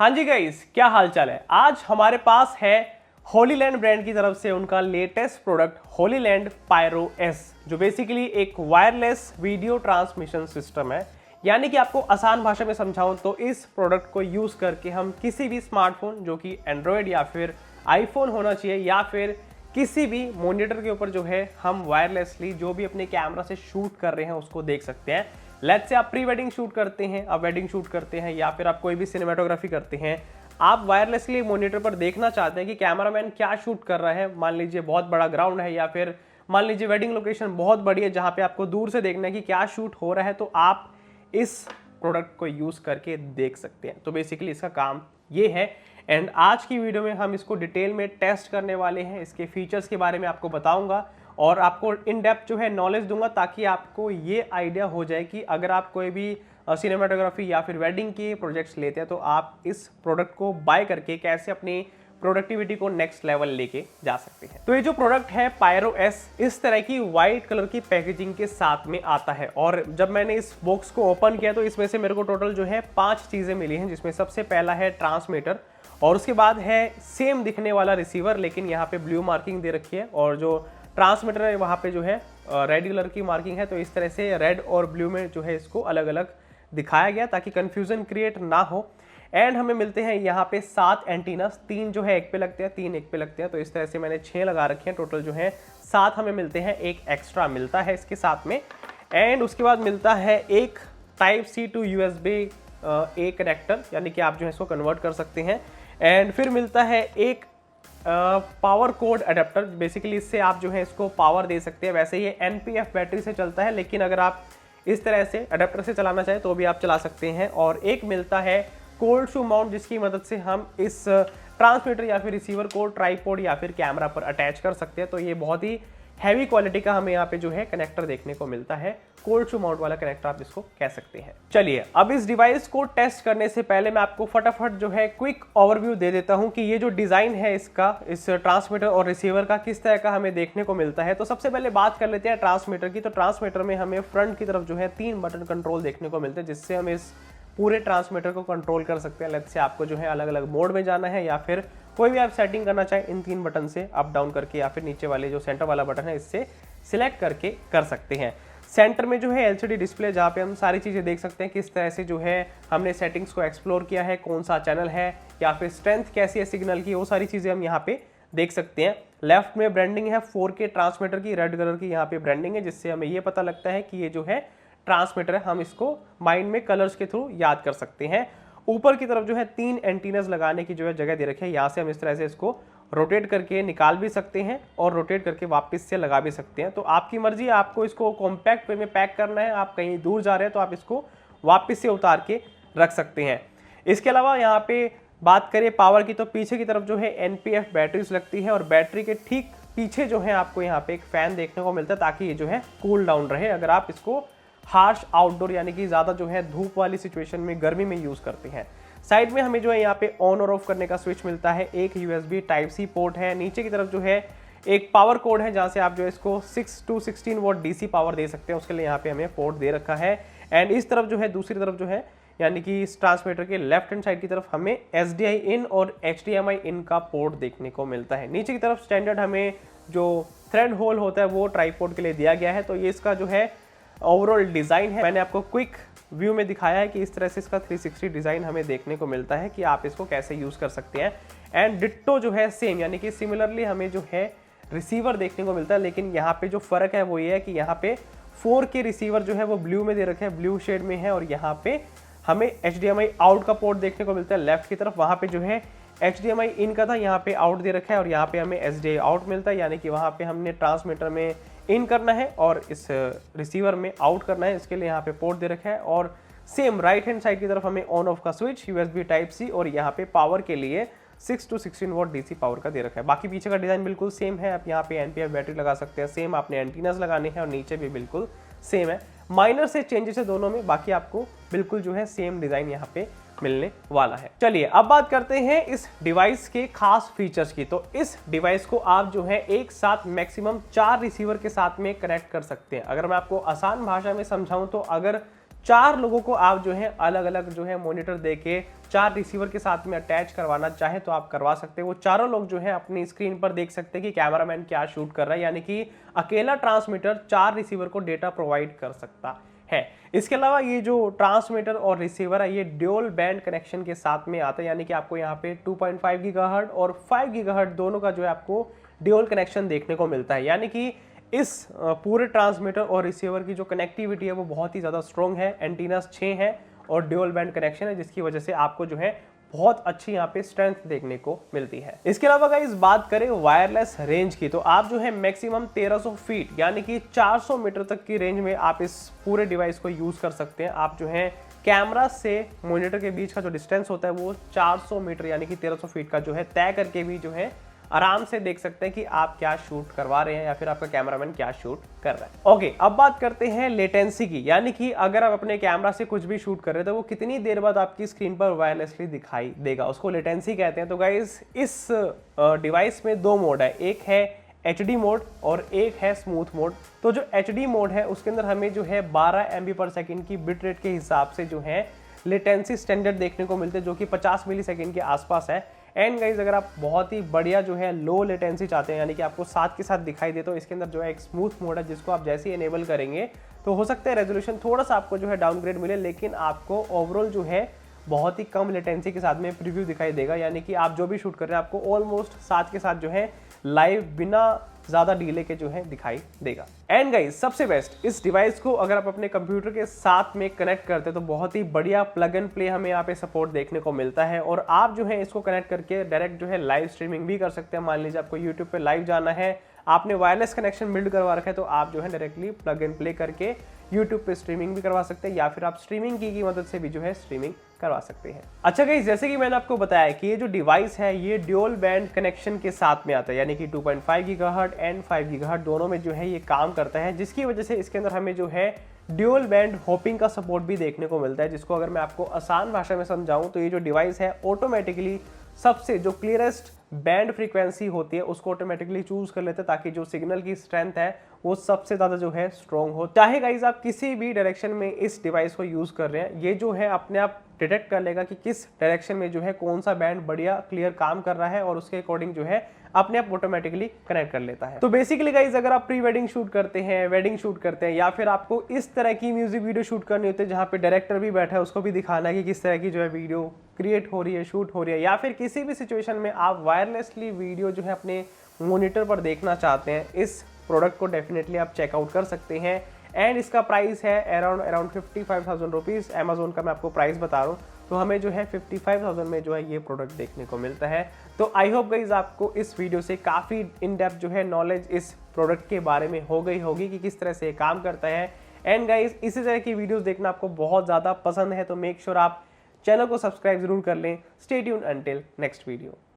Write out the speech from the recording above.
हाँ जी गाइस, क्या हाल चाल है। आज हमारे पास है होलीलैंड ब्रांड की तरफ से उनका latest product Hollyland Pyro S, जो बेसिकली एक वायरलेस वीडियो ट्रांसमिशन सिस्टम है। यानी कि आपको आसान भाषा में समझाऊं तो इस प्रोडक्ट को यूज करके हम किसी भी स्मार्टफोन जो कि एंड्रॉयड या फिर आईफोन होना चाहिए या फिर किसी भी मॉनिटर के ऊपर जो है हम वायरलेसली जो भी अपने कैमरा से शूट कर रहे हैं उसको देख सकते हैं। लेट्स से आप प्री वेडिंग शूट करते हैं, आप वेडिंग शूट करते हैं या फिर आप कोई भी सिनेमेटोग्राफी करते हैं, आप वायरलेसली मॉनिटर पर देखना चाहते हैं कि कैमरामैन क्या शूट कर रहा है। मान लीजिए बहुत बड़ा ग्राउंड है या फिर मान लीजिए वेडिंग लोकेशन बहुत बड़ी है जहां पे आपको दूर से देखना है कि क्या शूट हो रहा है, तो आप इस प्रोडक्ट को यूज करके देख सकते हैं। तो बेसिकली इसका काम ये है। एंड आज की वीडियो में हम इसको डिटेल में टेस्ट करने वाले हैं, इसके फीचर्स के बारे में आपको बताऊंगा और आपको इन डेप्थ जो है नॉलेज दूंगा ताकि आपको ये आइडिया हो जाए कि अगर आप कोई भी सिनेमाटोग्राफी या फिर वेडिंग के प्रोजेक्ट्स लेते हैं तो आप इस प्रोडक्ट को बाय करके कैसे अपनी प्रोडक्टिविटी को नेक्स्ट लेवल लेके जा सकते हैं। तो ये जो प्रोडक्ट है पायरो एस, इस तरह की वाइट कलर की पैकेजिंग के साथ में आता है। और जब मैंने इस बॉक्स को ओपन किया तो इसमें से मेरे को टोटल जो है 5 चीजें मिली हैं, जिसमें सबसे पहला है ट्रांसमीटर और उसके बाद है सेम दिखने वाला रिसीवर, लेकिन यहाँ पे ब्लू मार्किंग दे रखी है और जो ट्रांसमीटर है वहाँ पे जो है रेड कलर की मार्किंग है। तो इस तरह से रेड और ब्लू में जो है इसको अलग अलग दिखाया गया ताकि कंफ्यूजन क्रिएट ना हो। एंड हमें मिलते हैं यहाँ पे 7 एंटीनास, 3 जो है एक पे लगते हैं, 3 एक पे लगते हैं। तो इस तरह से मैंने 6 लगा रखे हैं, टोटल जो है 7 हमें मिलते हैं, एक एक्स्ट्रा मिलता है इसके साथ में। एंड उसके बाद मिलता है एक type C to USB A connector, यानी कि आप जो है इसको कन्वर्ट कर सकते हैं। एंड फिर मिलता है एक पावर कोड अडेप्टर, बेसिकली इससे आप जो है इसको पावर दे सकते हैं। वैसे ये एनपीएफ बैटरी से चलता है, लेकिन अगर आप इस तरह से अडेप्टर से चलाना चाहें तो भी आप चला सकते हैं। और एक मिलता है कोल्ड शू माउंट, जिसकी मदद से हम इस ट्रांसमीटर या फिर रिसीवर को ट्राइपॉड या फिर कैमरा पर अटैच कर सकते हैं। तो ये बहुत ही हैवी क्वालिटी का हमें यहाँ पे जो है कनेक्टर देखने को मिलता है, कोल्ड शू माउंट वाला कनेक्टर आप इसको कह सकते हैं। चलिए अब इस डिवाइस को टेस्ट करने से पहले मैं आपको फटाफट जो है क्विक ओवरव्यू दे देता हूं कि ये जो डिजाइन है इसका, इस ट्रांसमीटर और रिसीवर का, किस तरह का हमें देखने को मिलता है। तो सबसे पहले बात कर लेते हैं ट्रांसमीटर की। तो ट्रांसमीटर में हमें फ्रंट की तरफ जो है 3 बटन कंट्रोल देखने को मिलते हैं, जिससे हम इस पूरे ट्रांसमीटर को कंट्रोल कर सकते हैं। लेट्स से आपको जो है अलग अलग मोड में जाना है या फिर कोई भी आप सेटिंग करना चाहें, इन 3 बटन से अप डाउन करके या फिर नीचे वाले जो सेंटर वाला बटन है इससे सिलेक्ट करके कर सकते हैं। सेंटर में जो है एलसीडी डिस्प्ले, जहाँ पे हम सारी चीज़ें देख सकते हैं किस तरह से जो है हमने सेटिंग्स को एक्सप्लोर किया है, कौन सा चैनल है या फिर स्ट्रेंथ कैसी है सिग्नल की, वो सारी चीज़ें हम यहाँ पे देख सकते हैं। लेफ्ट में ब्रांडिंग है 4K ट्रांसमीटर की, रेड कलर की यहाँ पे ब्रांडिंग है, जिससे हमें ये पता लगता है कि ये जो है ट्रांसमीटर है। हम इसको माइंड में कलर्स के थ्रू याद कर सकते हैं। ऊपर की तरफ जो है 3 एंटीनास लगाने की जो है जगह दे रखी है। यहाँ से हम इस तरह से इसको रोटेट करके निकाल भी सकते हैं और रोटेट करके वापस से लगा भी सकते हैं। तो आपकी मर्जी है, आपको इसको कॉम्पैक्ट वे में पैक करना है, आप कहीं दूर जा रहे हैं तो आप इसको वापस से उतार के रख सकते हैं। इसके अलावा यहाँ पे बात करें पावर की, तो पीछे की तरफ जो है एनपीएफ बैटरीज लगती है और बैटरी के ठीक पीछे जो है आपको यहाँ पे एक फैन देखने को मिलता है ताकि ये जो है कूल डाउन रहे अगर आप इसको हार्श आउटडोर यानी कि ज्यादा जो है धूप वाली सिचुएशन में गर्मी में यूज करते हैं। साइड में हमें जो है यहाँ पे ऑन और ऑफ करने का स्विच मिलता है, एक यूएसबी टाइप सी पोर्ट है, नीचे की तरफ जो है एक पावर कोड है जहाँ से आप जो है इसको 6 to 16 वोल्ट डीसी पावर दे सकते हैं, उसके लिए यहाँ पे हमें पोर्ट दे रखा है। एंड इस तरफ जो है दूसरी तरफ जो है यानी कि इस ट्रांसमीटर के लेफ्ट हैंड साइड की तरफ हमें एसडीआई इन और एचडीएमआई इन का पोर्ट देखने को मिलता है। नीचे की तरफ स्टैंडर्ड हमें जो थ्रेड होल होता है वो ट्राइपॉड के लिए दिया गया है। तो ये इसका जो है ओवरऑल डिजाइन है। मैंने आपको क्विक व्यू में दिखाया है कि इस तरह से इसका 360 डिजाइन हमें देखने को मिलता है कि आप इसको कैसे यूज कर सकते हैं। एंड डिट्टो जो है सेम, यानी कि सिमिलरली हमें जो है रिसीवर देखने को मिलता है, लेकिन यहाँ पे जो फर्क है वो ये है कि यहाँ पे 4K रिसीवर जो है वो ब्लू में दे रखे हैं, ब्लू शेड में है, और यहाँ पे हमें HDMI आउट का पोर्ट देखने को मिलता है लेफ्ट की तरफ। वहाँ पे जो है HDMI इन का था, यहाँ पे आउट दे रखा है और यहाँ पे हमें SDI आउट मिलता है, यानी कि वहाँ पे हमने ट्रांसमीटर में इन करना है और इस रिसीवर में आउट करना है, इसके लिए यहाँ पे पोर्ट दे रखा है। और सेम राइट हैंड साइड की तरफ हमें ऑन ऑफ का स्विच, यूएसबी टाइप सी और यहाँ पे पावर के लिए 6 to 16 वोल्ट डीसी पावर का दे रखा है। बाकी पीछे का डिजाइन बिल्कुल सेम है। आप यहाँ पे एनपीएफ बैटरी लगा सकते हैं, सेम आपने एंटीनास लगाने हैं और नीचे भी बिल्कुल सेम है। माइनर से चेंजेस है दोनों में, बाकी आपको बिल्कुल जो है सेम डिजाइन यहाँ पे मिलने वाला है। चलिए अब बात करते हैं इस डिवाइस के खास फीचर्स की। तो इस डिवाइस को आप जो है एक साथ मैक्सिमम 4 रिसीवर के साथ में कनेक्ट कर सकते हैं। अगर मैं आपको आसान भाषा में समझाऊं तो अगर 4 लोगों को आप जो है अलग अलग जो है मॉनिटर देके 4 रिसीवर के साथ में अटैच करवाना चाहे तो आप करवा सकते हैं। वो चारों लोग जो है अपनी स्क्रीन पर देख सकते हैं कि कैमरामैन क्या शूट कर रहा है, यानी कि अकेला ट्रांसमीटर 4 रिसीवर को डेटा प्रोवाइड कर सकता है। इसके अलावा ये जो ट्रांसमीटर और रिसीवर है ये ड्यूल बैंड कनेक्शन के साथ में आता है, यानी कि आपको यहाँ पे 2.5 गीगाहर्ट्ज और 5 गीगाहर्ट्ज दोनों का जो है आपको ड्यूल कनेक्शन देखने को मिलता है। यानी कि इस पूरे ट्रांसमीटर और रिसीवर की जो कनेक्टिविटी है वो बहुत ही ज़्यादा स्ट्रॉन्ग है। एंटीनास 6 है और ड्यूल बैंड कनेक्शन है, जिसकी वजह से आपको जो है बहुत अच्छी यहाँ पे स्ट्रेंथ देखने को मिलती है। इसके अलावा गाइस बात करें वायरलेस रेंज की, तो आप जो है मैक्सिमम 1300 फीट यानी कि 400 मीटर तक की रेंज में आप इस पूरे डिवाइस को यूज कर सकते हैं। आप जो है कैमरा से मॉनिटर के बीच का जो डिस्टेंस होता है वो 400 मीटर यानी कि 1300 फीट का जो है तय करके भी जो है आराम से देख सकते हैं कि आप क्या शूट करवा रहे हैं या फिर आपका कैमरामैन क्या शूट कर रहा है। ओके, अब बात करते हैं लेटेंसी की, यानी कि अगर आप अपने कैमरा से कुछ भी शूट कर रहे हैं तो वो कितनी देर बाद आपकी स्क्रीन पर वायरलेसली दिखाई देगा, उसको लेटेंसी कहते हैं। तो गाइस इस डिवाइस में 2 मोड है, एक है HD मोड और एक है स्मूथ मोड। तो जो HD मोड है उसके अंदर हमें जो है 12 MB/s की बिट रेट के हिसाब से जो है लेटेंसी स्टैंडर्ड देखने को मिलते हैं, जो कि 50 मिलीसेकंड के आसपास है। एंड गाइज अगर आप बहुत ही बढ़िया जो है लो लेटेंसी चाहते हैं, यानी कि आपको साथ के साथ दिखाई दे, तो इसके अंदर जो है एक स्मूथ मोड है जिसको आप जैसे ही एनेबल करेंगे तो हो सकता है रेजोल्यूशन थोड़ा सा आपको जो है डाउनग्रेड मिले, लेकिन आपको ओवरऑल जो है बहुत ही कम लेटेंसी के साथ में प्रीव्यू दिखाई देगा। यानी कि आप जो भी शूट कर रहे हैं आपको ऑलमोस्ट साथ के साथ जो है लाइव बिना ज्यादा डीले के जो है दिखाई देगा। एंड गाइस सबसे बेस्ट, इस डिवाइस को अगर आप अपने कंप्यूटर के साथ में कनेक्ट करते हैं तो बहुत ही बढ़िया प्लग एंड प्ले हमें यहाँ पे सपोर्ट देखने को मिलता है, और आप जो है इसको कनेक्ट करके डायरेक्ट जो है लाइव स्ट्रीमिंग भी कर सकते हैं। मान लीजिए आपको यूट्यूब पे लाइव जाना है, आपने वायरलेस कनेक्शन बिल्ड करवा रखा है, तो आप जो है डायरेक्टली प्लग एंड प्ले करके यूट्यूब पे स्ट्रीमिंग भी करवा सकते हैं, या फिर आप स्ट्रीमिंग की मदद से भी जो है स्ट्रीमिंग करवा सकते हैं। अच्छा गाइस, जैसे कि मैंने आपको बताया कि ये जो डिवाइस है ये ड्यूल बैंड कनेक्शन के साथ में आता है, यानी कि 2.5 गीगाहर्ट्ज एंड 5 गीगाहर्ट्ज दोनों में जो है ये काम करता है, जिसकी वजह से इसके अंदर हमें जो है ड्यूल बैंड होपिंग का सपोर्ट भी देखने को मिलता है। जिसको अगर मैं आपको आसान भाषा में समझाऊं तो ये जो डिवाइस है ऑटोमेटिकली सबसे जो क्लियरेस्ट बैंड फ्रीक्वेंसी होती है उसको ऑटोमेटिकली चूज कर लेते हैं, ताकि जो सिग्नल की स्ट्रेंथ है वो सबसे ज्यादा जो है स्ट्रॉन्ग हो। चाहे गाइज आप किसी भी डायरेक्शन में इस डिवाइस को यूज कर रहे हैं, ये जो है अपने आप डिटेक्ट कर लेगा कि किस डायरेक्शन में जो है कौन सा बैंड बढ़िया क्लियर काम कर रहा है, और उसके अकॉर्डिंग जो है अपने आप ऑटोमेटिकली कनेक्ट कर लेता है। तो बेसिकली गाइज अगर आप प्री वेडिंग शूट करते हैं, वेडिंग शूट करते हैं, या फिर आपको इस तरह की म्यूजिक वीडियो शूट करनी होती है जहाँ पे डायरेक्टर भी बैठा है, उसको भी दिखाना है कि किस तरह की जो है वीडियो क्रिएट हो रही है, शूट हो रही है, या फिर किसी भी सिचुएशन में आप वायरलेसली वीडियो जो है अपने मॉनिटर पर देखना चाहते हैं, इस प्रोडक्ट को डेफिनेटली आप चेकआउट कर सकते हैं। एंड इसका प्राइस है अराउंड 55,000 रुपीज़। अमेजोन का मैं आपको प्राइस बता रहा हूँ, तो हमें जो है 55,000 में जो है ये प्रोडक्ट देखने को मिलता है। तो आई होप गाइज आपको इस वीडियो से काफ़ी इन डेप्थ जो है नॉलेज इस प्रोडक्ट के बारे में हो गई होगी कि किस तरह से ये काम करता है। एंड गाइज इसी तरह की वीडियोस देखना आपको बहुत ज़्यादा पसंद है तो मेक श्योर आप चैनल को सब्सक्राइब जरूर कर लें। Stay tuned until next video.